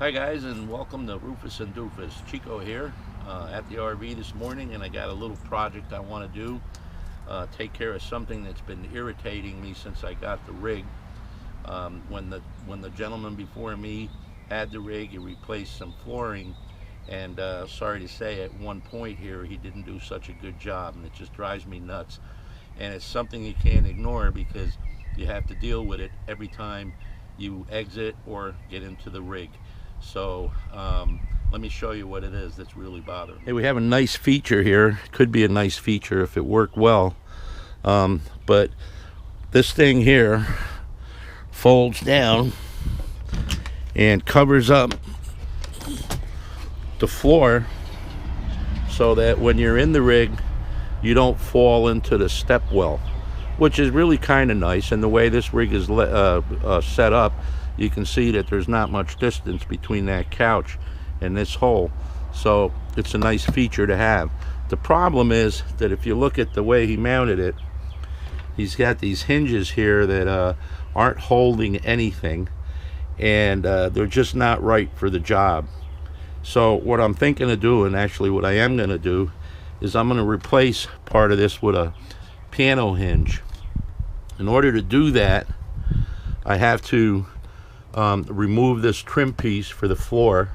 Hi guys, and welcome to Rufus and Doofus. Chico here at the RV this morning, and I got a little project I want to do. Take care of something that's been irritating me since I got the rig. When the gentleman before me had the rig, he replaced some flooring, and sorry to say, at one point here, he didn't do such a good job, and it just drives me nuts. And it's something you can't ignore because you have to deal with it every time you exit or get into the rig. So let me show you what it is that's really bothering me. Hey, we have a nice feature here. Could be a nice feature if it worked well. But this thing here folds down and covers up the floor so that when you're in the rig, you don't fall into the step well, which is really kind of nice. And the way this rig is set up, you can see that there's not much distance between that couch and this hole, so it's a nice feature to have. The problem is that if you look at the way he mounted it, he's got these hinges here that aren't holding anything, and they're just not right for the job. So what I'm thinking of doing, actually what I am going to do, is I'm going to replace part of this with a piano hinge. In order to do that, I have to remove this trim piece for the floor,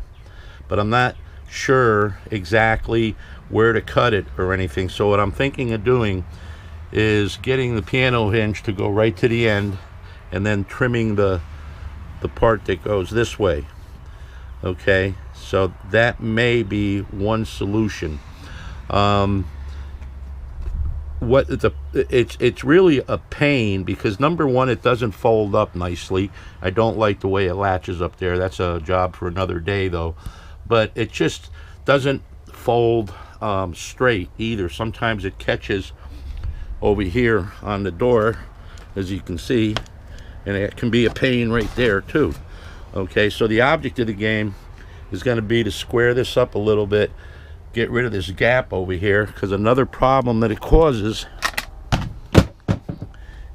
but I'm not sure exactly where to cut it or anything. So what I'm thinking of doing is getting the piano hinge to go right to the end and then trimming the part that goes this way. Okay, so that may be one solution. It's really a pain because, number one, it doesn't fold up nicely. I don't like the way it latches up there. That's a job for another day though. But it just doesn't fold straight either. Sometimes it catches over here on the door, as you can see, and it can be a pain right there too. Okay, so the object of the game is going to be to square this up a little bit, get rid of this gap over here, because another problem that it causes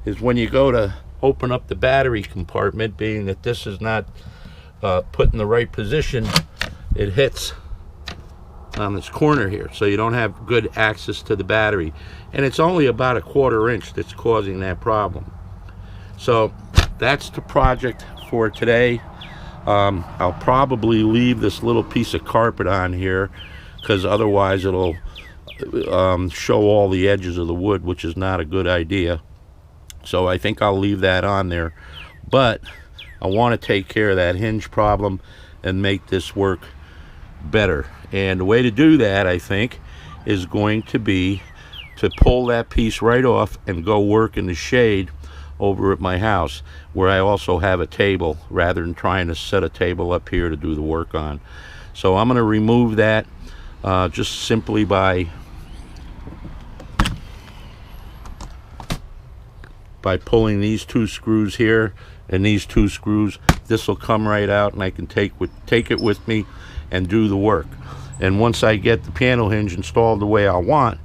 is when you go to open up the battery compartment, being that this is not put in the right position, it hits on this corner here, so you don't have good access to the battery, and it's only about a 1/4 inch that's causing that problem. So that's the project for today. I'll probably leave this little piece of carpet on here because otherwise it'll show all the edges of the wood, which is not a good idea. So I think I'll leave that on there, but I want to take care of that hinge problem and make this work better. And the way to do that, I think, is going to be to pull that piece right off and go work in the shade over at my house, where I also have a table, rather than trying to set a table up here to do the work on. So I'm going to remove that just simply by pulling these 2 screws here and these 2 screws. This will come right out, and I can take it with me and do the work. And once I get the piano hinge installed the way I want,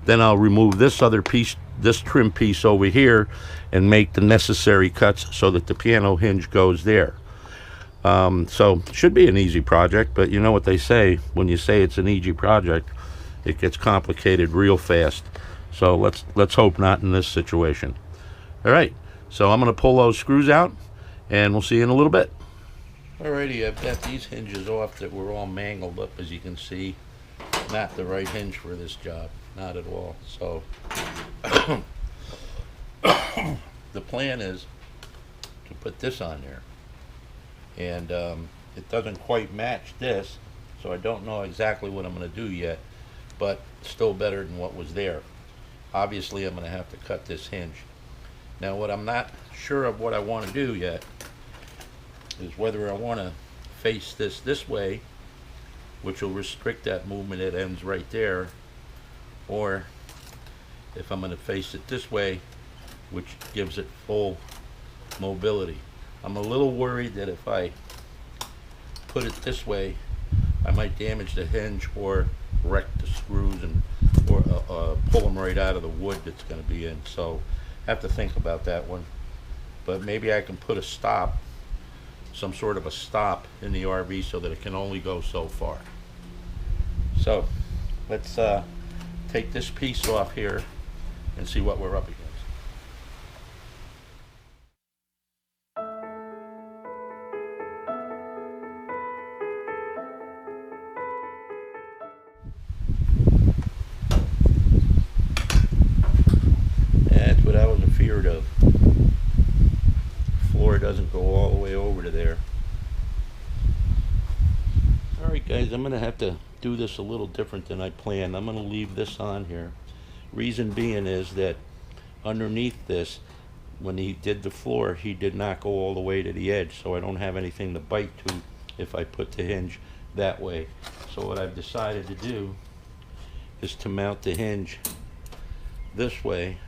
then I'll remove this other piece, this trim piece over here, and make the necessary cuts so that the piano hinge goes there. So it should be an easy project, but you know what they say, when you say it's an easy project, it gets complicated real fast. So let's hope not in this situation. All right, so I'm going to pull those screws out, and we'll see you in a little bit. Alrighty, I've got these hinges off that were all mangled up, as you can see. Not the right hinge for this job, not at all. So the plan is to put this on there, and it doesn't quite match this, so I don't know exactly what I'm going to do yet, but still better than what was there. Obviously I'm going to have to cut this hinge. Now what I'm not sure of what I want to do yet is whether I want to face this way, which will restrict that movement, it ends right there, or if I'm going to face it this way, which gives it full mobility. I'm a little worried that if I put it this way, I might damage the hinge or wreck the screws or pull them right out of the wood that's going to be in. So I have to think about that one. But maybe I can put a stop some sort of a stop in the RV so that it can only go so far. So let's take this piece off here and see what we're up against. That's what I was afeared of. Floor doesn't go all the way over to there. Alright guys, I'm going to have to do this a little different than I planned. I'm going to leave this on here. Reason being is that underneath this, when he did the floor, he did not go all the way to the edge, so I don't have anything to bite to if I put the hinge that way. So what I've decided to do is to mount the hinge this way,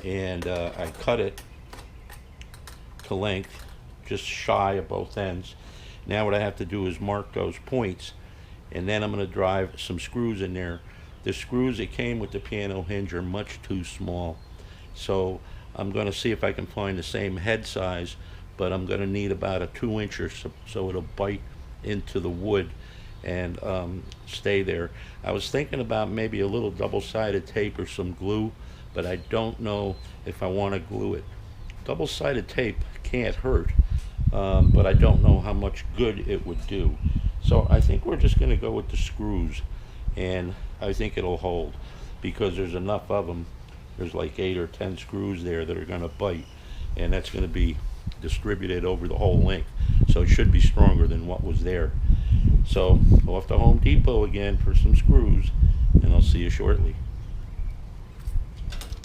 and I cut it to length, just shy of both ends. Now what I have to do is mark those points, and then I'm going to drive some screws in there. The screws that came with the piano hinge are much too small, so I'm going to see if I can find the same head size, but I'm going to need about a 2-incher so it'll bite into the wood and stay there. I was thinking about maybe a little double-sided tape or some glue, but I don't know if I want to glue it. Double-sided tape can't hurt, but I don't know how much good it would do. So I think we're just going to go with the screws, and I think it'll hold because there's enough of them. There's like 8 or 10 screws there that are going to bite, and that's going to be distributed over the whole length, so it should be stronger than what was there. So off to Home Depot again for some screws, and I'll see you shortly.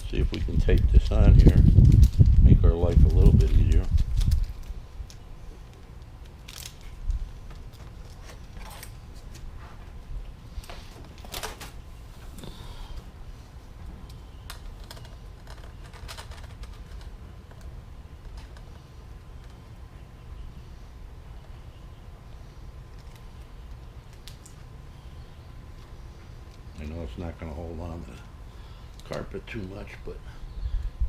See if we can tape this on here, make our life a little bit easier. I know it's not going to hold on to the carpet too much, but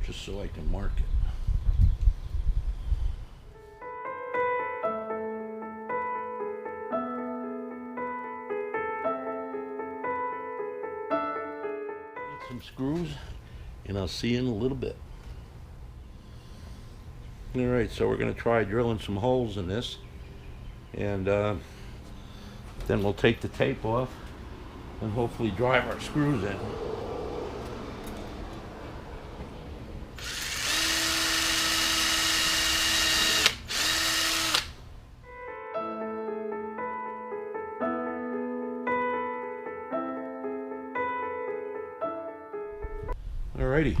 just so I can mark it. Get some screws, and I'll see you in a little bit. Alright, so we're going to try drilling some holes in this, and then we'll take the tape off and hopefully drive our screws in. Alrighty,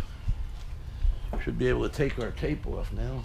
should be able to take our tape off now.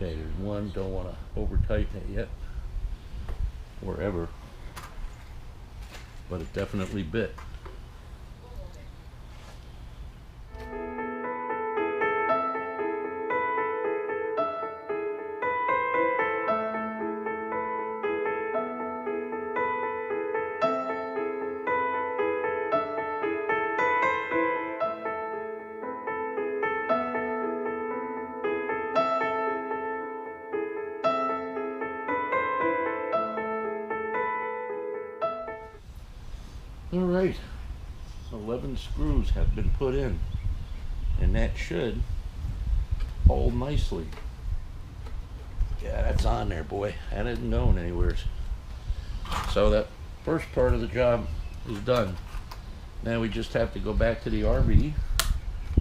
Okay, there's one, don't want to over tighten it yet, or ever, but it definitely bit. Alright, 11 screws have been put in, and that should hold nicely. Yeah, that's on there, boy. That isn't going anywhere. So that first part of the job is done. Now we just have to go back to the RV.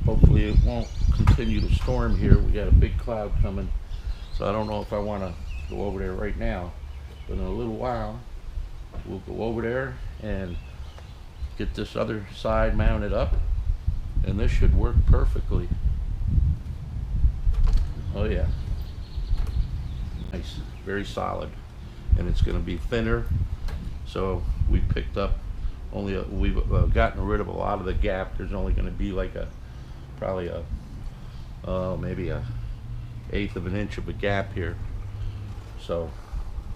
Hopefully it won't continue to storm here. We got a big cloud coming, so I don't know if I want to go over there right now, but in a little while we'll go over there and get this other side mounted up, and this should work perfectly. Oh yeah, nice, very solid, and it's going to be thinner. So we picked up we've gotten rid of a lot of the gap. There's only going to be like probably maybe a eighth of an inch of a gap here. So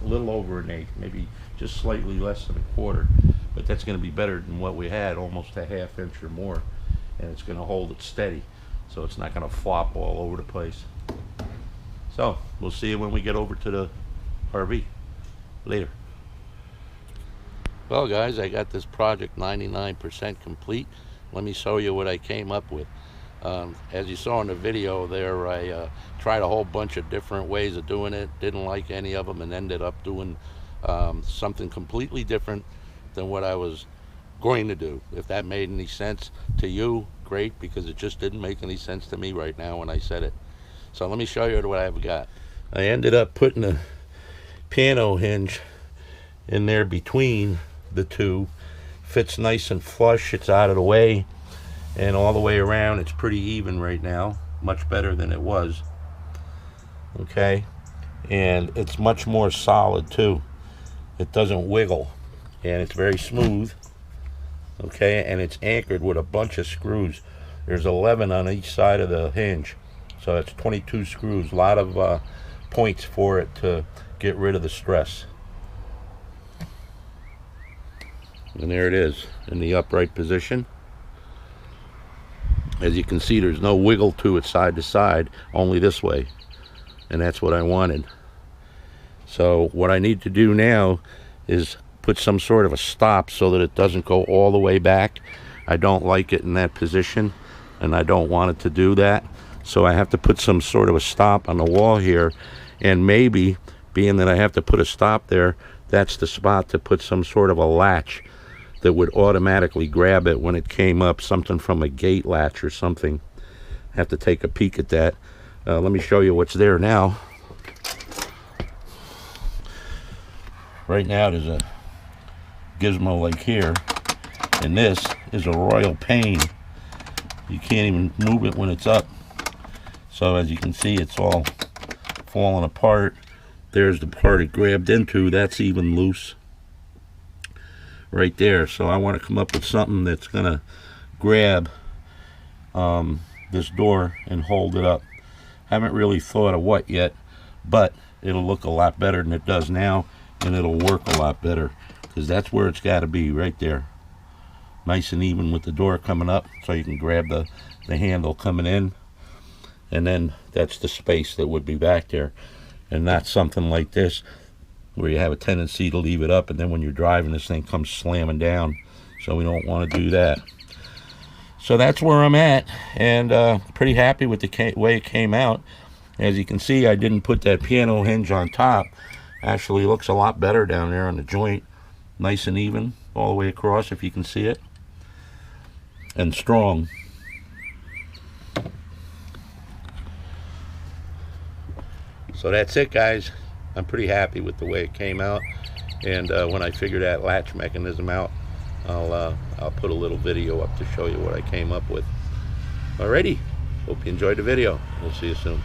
a little over an eighth, maybe just slightly less than a quarter, but that's going to be better than what we had, almost a half inch or more, and it's going to hold it steady, so it's not going to flop all over the place. So we'll see you when we get over to the RV later. Well guys, I got this project 99% complete. Let me show you what I came up with. As you saw in the video there, I tried a whole bunch of different ways of doing it, didn't like any of them, and ended up doing something completely different than what I was going to do. If that made any sense to you, great, because it just didn't make any sense to me right now when I said it. So let me show you what I've got. I ended up putting a piano hinge in there between the two. Fits nice and flush, it's out of the way, and all the way around it's pretty even right now, much better than it was. Okay, and it's much more solid too. It doesn't wiggle, and it's very smooth. Okay, and it's anchored with a bunch of screws. There's 11 on each side of the hinge, so it's 22 screws. A lot of points for it to get rid of the stress. And there it is in the upright position. As you can see, there's no wiggle to it side to side, only this way, and that's what I wanted. So what I need to do now is put some sort of a stop so that it doesn't go all the way back. I don't like it in that position, and I don't want it to do that, so I have to put some sort of a stop on the wall here. And maybe, being that I have to put a stop there, that's the spot to put some sort of a latch that would automatically grab it when it came up, something from a gate latch or something. I have to take a peek at that. Let me show you what's there now. Right now there's a gizmo like here, and this is a royal pain. You can't even move it when it's up. So as you can see, it's all falling apart. There's the part it grabbed into, that's even loose right there. So I want to come up with something that's gonna grab this door and hold it up. Haven't really thought of what yet, but it'll look a lot better than it does now, and it'll work a lot better, because that's where it's got to be, right there, nice and even with the door coming up, so you can grab the handle coming in, and then that's the space that would be back there, and not something like this where you have a tendency to leave it up, and then when you're driving, this thing comes slamming down. So we don't want to do that. So that's where I'm at, and pretty happy with the way it came out. As you can see, I didn't put that piano hinge on top. Actually looks a lot better down there on the joint, nice and even all the way across, if you can see it, and strong. So that's it, guys. I'm pretty happy with the way it came out, and when I figure that latch mechanism out, I'll put a little video up to show you what I came up with. Alrighty, hope you enjoyed the video. We'll see you soon.